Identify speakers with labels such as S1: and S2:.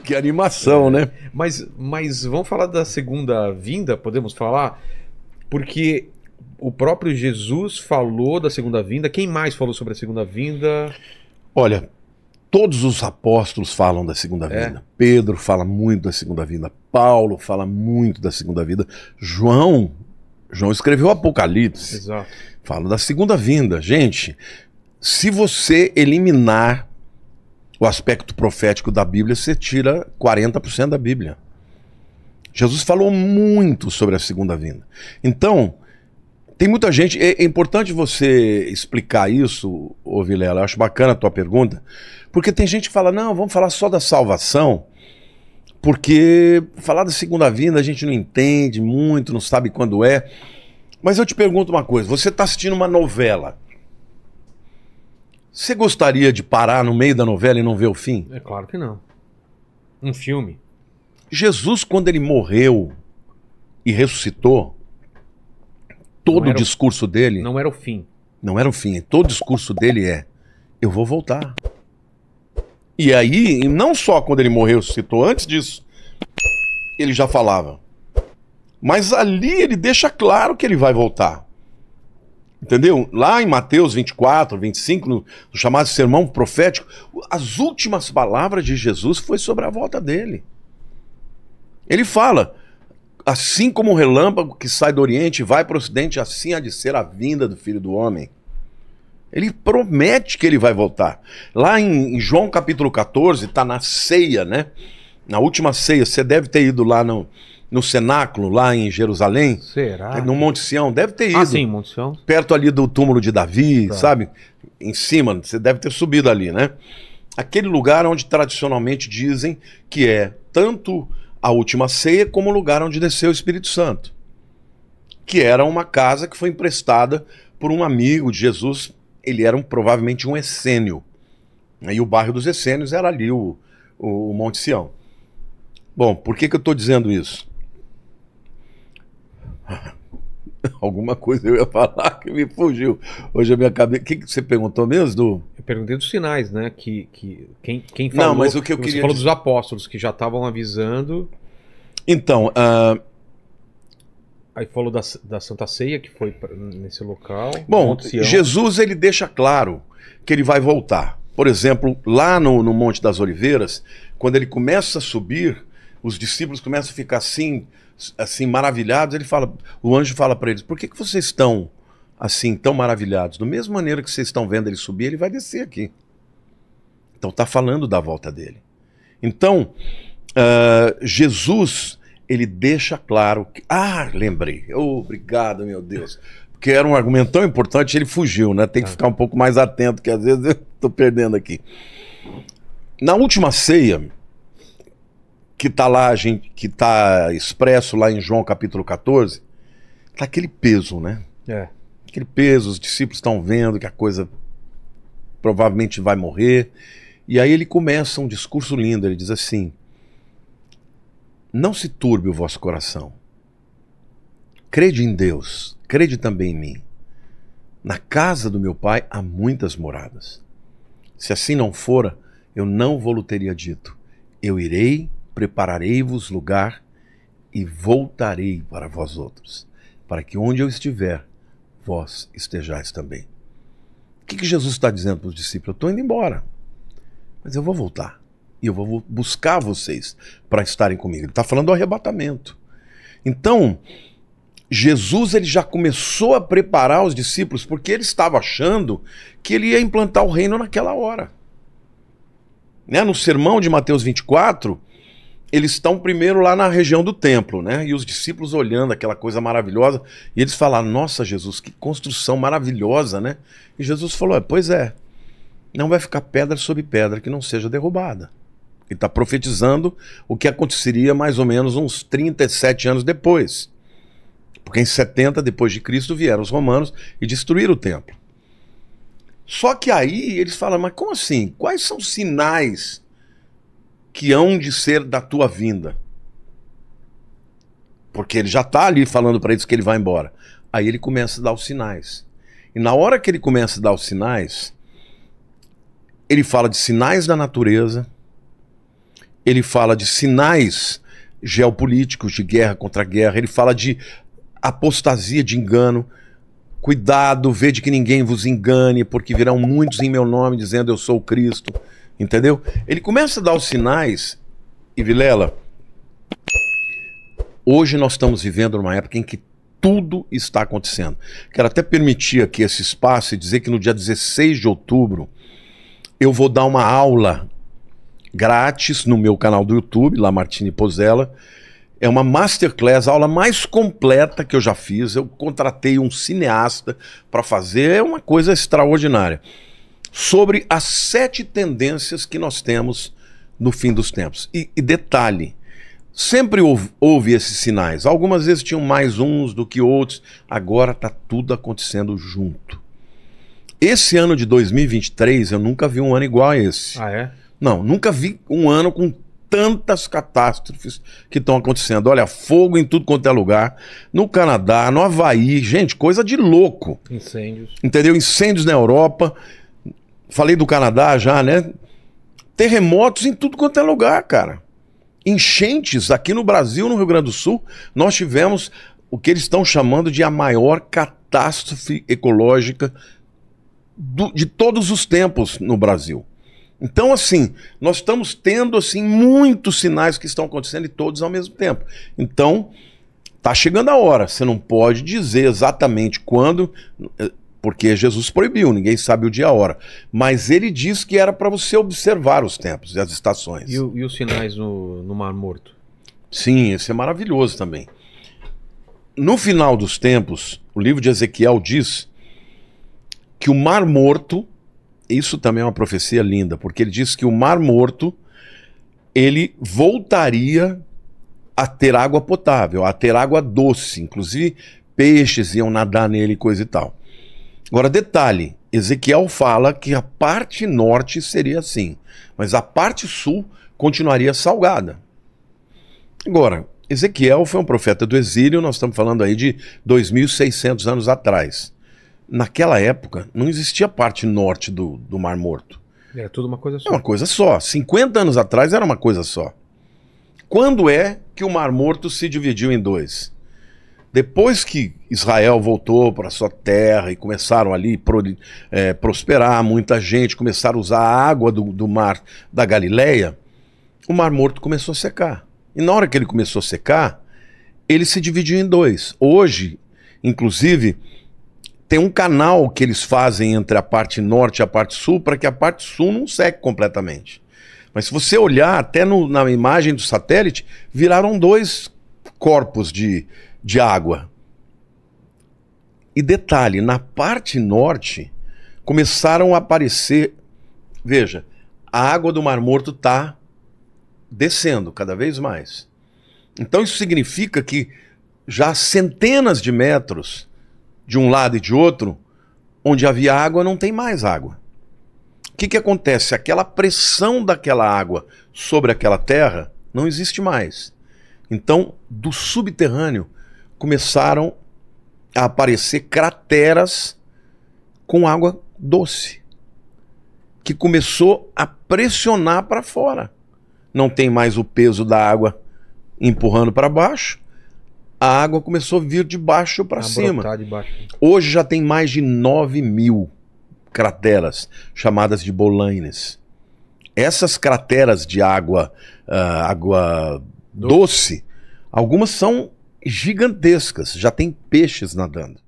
S1: Que animação, né?
S2: Mas vamos falar da segunda vinda, podemos falar? Porque o próprio Jesus falou da segunda vinda. Quem mais falou sobre a segunda vinda?
S1: Olha, todos os apóstolos falam da segunda vinda. Pedro fala muito da segunda vinda. Paulo fala muito da segunda vinda. João escreveu o Apocalipse.
S2: Exato.
S1: Fala da segunda vinda. Gente, se você eliminar o aspecto profético da Bíblia, você tira 40% da Bíblia. Jesus falou muito sobre a segunda vinda. Então, tem muita gente... É importante você explicar isso, ô Vilela. Eu acho bacana a tua pergunta. Porque tem gente que fala, não, vamos falar só da salvação, porque falar da segunda vinda a gente não entende muito, não sabe quando é. Mas eu te pergunto uma coisa, você está assistindo uma novela. Você gostaria de parar no meio da novela e não ver o fim?
S2: É claro que não. Um filme.
S1: Jesus, quando ele morreu e ressuscitou, todo o discurso dele...
S2: Não era o fim.
S1: Não era o fim. Todo o discurso dele é, eu vou voltar. E aí, não só quando ele morreu e ressuscitou, antes disso, ele já falava. Mas ali ele deixa claro que ele vai voltar. Entendeu? Lá em Mateus 24, 25, no chamado sermão profético, as últimas palavras de Jesus foi sobre a volta dele. Ele fala, assim como o relâmpago que sai do Oriente e vai para o Ocidente, assim há de ser a vinda do Filho do Homem. Ele promete que ele vai voltar. Lá em João capítulo 14, está na ceia, né? Na última ceia, você deve ter ido lá no cenáculo, lá em Jerusalém.
S2: Será?
S1: No Monte Sião, deve ter ido.
S2: Ah, sim, Monte Sião.
S1: Perto ali do túmulo de Davi,
S2: Tá.
S1: sabe? Em cima, você deve ter subido ali, né? Aquele lugar onde tradicionalmente dizem que é tanto a última ceia como o lugar onde desceu o Espírito Santo. Que era uma casa que foi emprestada por um amigo de Jesus. Ele era provavelmente um essênio. E o bairro dos essênios era ali o Monte Sião. Bom, por que eu estou dizendo isso? Alguma coisa eu ia falar que me fugiu. Hoje a minha cabeça... O que você perguntou mesmo, Du?
S2: Eu perguntei dos sinais, né? Quem falou...
S1: Não, mas o que eu
S2: você
S1: queria
S2: falou
S1: dizer...
S2: dos apóstolos que já estavam avisando.
S1: Então,
S2: Aí falou da Santa Ceia, que foi nesse local.
S1: bom,
S2: Monte Sião.
S1: Jesus ele deixa claro que ele vai voltar. Por exemplo, lá no Monte das Oliveiras, quando ele começa a subir, os discípulos começam a ficar assim maravilhados. O anjo fala para eles, por que vocês estão assim tão maravilhados? Da mesma maneira que vocês estão vendo ele subir, ele vai descer aqui. Então está falando da volta dele. Então, Jesus, ele deixa claro que... lembrei. Obrigado, meu Deus. Porque era um argumento tão importante, ele fugiu, né? Tem que ficar um pouco mais atento, que às vezes eu estou perdendo aqui. Na última ceia, que está lá, que está expresso lá em João capítulo 14, tá aquele peso, né? Aquele peso, os discípulos estão vendo que a coisa provavelmente vai morrer. E aí ele começa um discurso lindo, ele diz assim, não se turbe o vosso coração. Crede em Deus, crede também em mim. Na casa do meu pai há muitas moradas. Se assim não fora, eu não vou-lo teria dito. Eu irei, prepararei-vos lugar e voltarei para vós outros, para que onde eu estiver, vós estejais também. O que Jesus está dizendo para os discípulos? Eu estou indo embora, mas eu vou voltar. E eu vou buscar vocês para estarem comigo. Ele está falando do arrebatamento. Então, Jesus ele já começou a preparar os discípulos, porque ele estava achando que ele ia implantar o reino naquela hora. Né? No sermão de Mateus 24, eles estão primeiro lá na região do templo, né? E os discípulos olhando aquela coisa maravilhosa, e eles falaram, nossa Jesus, que construção maravilhosa, né? E Jesus falou, pois é, não vai ficar pedra sobre pedra que não seja derrubada. Ele está profetizando o que aconteceria mais ou menos uns 37 anos depois. Porque em 70 depois de Cristo vieram os romanos e destruíram o templo. Só que aí eles falam, mas como assim? Quais são os sinais que hão de ser da tua vinda? Porque ele já está ali falando para eles que ele vai embora. Aí ele começa a dar os sinais. E na hora que ele começa a dar os sinais, ele fala de sinais da natureza, ele fala de sinais geopolíticos, de guerra contra guerra, ele fala de apostasia, de engano. Cuidado, vede que ninguém vos engane, porque virão muitos em meu nome dizendo eu sou o Cristo. Entendeu? Ele começa a dar os sinais, e Vilela, hoje nós estamos vivendo numa época em que tudo está acontecendo. Quero até permitir aqui esse espaço e dizer que no dia 16 de outubro eu vou dar uma aula grátis no meu canal do YouTube, Lamartine Pozzella. É uma masterclass, a aula mais completa que eu já fiz. Eu contratei um cineasta para fazer, é uma coisa extraordinária. Sobre as 7 tendências que nós temos no fim dos tempos. E detalhe, sempre houve esses sinais. Algumas vezes tinham mais uns do que outros. Agora está tudo acontecendo junto. Esse ano de 2023, eu nunca vi um ano igual a esse.
S2: Ah, é?
S1: Não, nunca vi um ano com tantas catástrofes que estão acontecendo. Olha, fogo em tudo quanto é lugar. No Canadá, no Havaí, gente, coisa de louco.
S2: Incêndios.
S1: Entendeu? Incêndios na Europa. Falei do Canadá já, né? Terremotos em tudo quanto é lugar, cara. Enchentes aqui no Brasil, no Rio Grande do Sul, nós tivemos o que eles estão chamando de a maior catástrofe ecológica de todos os tempos no Brasil. Então, assim, nós estamos tendo assim muitos sinais que estão acontecendo e todos ao mesmo tempo. Então, tá chegando a hora. Você não pode dizer exatamente quando, porque Jesus proibiu, ninguém sabe o dia e a hora. Mas ele disse que era para você observar os tempos e as estações.
S2: E os sinais no Mar Morto?
S1: Sim, isso é maravilhoso também. No final dos tempos, o livro de Ezequiel diz que o Mar Morto, isso também é uma profecia linda, porque ele diz que o Mar Morto, ele voltaria a ter água potável, a ter água doce, inclusive peixes iam nadar nele e coisa e tal. Agora, detalhe, Ezequiel fala que a parte norte seria assim, mas a parte sul continuaria salgada. Agora, Ezequiel foi um profeta do exílio, nós estamos falando aí de 2.600 anos atrás. Naquela época, não existia a parte norte do Mar Morto.
S2: Era tudo uma coisa só.
S1: É uma coisa só. 50 anos atrás era uma coisa só. Quando é que o Mar Morto se dividiu em 2? Depois que Israel voltou para sua terra e começaram ali prosperar, muita gente, começaram a usar a água do mar da Galileia, o Mar Morto começou a secar. E na hora que ele começou a secar, ele se dividiu em 2. Hoje, inclusive, tem um canal que eles fazem entre a parte norte e a parte sul para que a parte sul não seque completamente. Mas se você olhar até na imagem do satélite, viraram 2 corpos de água. E detalhe, na parte norte começaram a aparecer, veja, a água do Mar Morto está descendo cada vez mais. Então isso significa que já centenas de metros de um lado e de outro, onde havia água, não tem mais água. O que acontece? Aquela pressão daquela água sobre aquela terra não existe mais. Então, do subterrâneo, começaram a aparecer crateras com água doce, que começou a pressionar para fora. Não tem mais o peso da água empurrando para baixo, a água começou a vir de baixo para cima. Hoje já tem mais de 9.000 crateras, chamadas de bolaines. Essas crateras de água doce, algumas são gigantescas, já tem peixes nadando.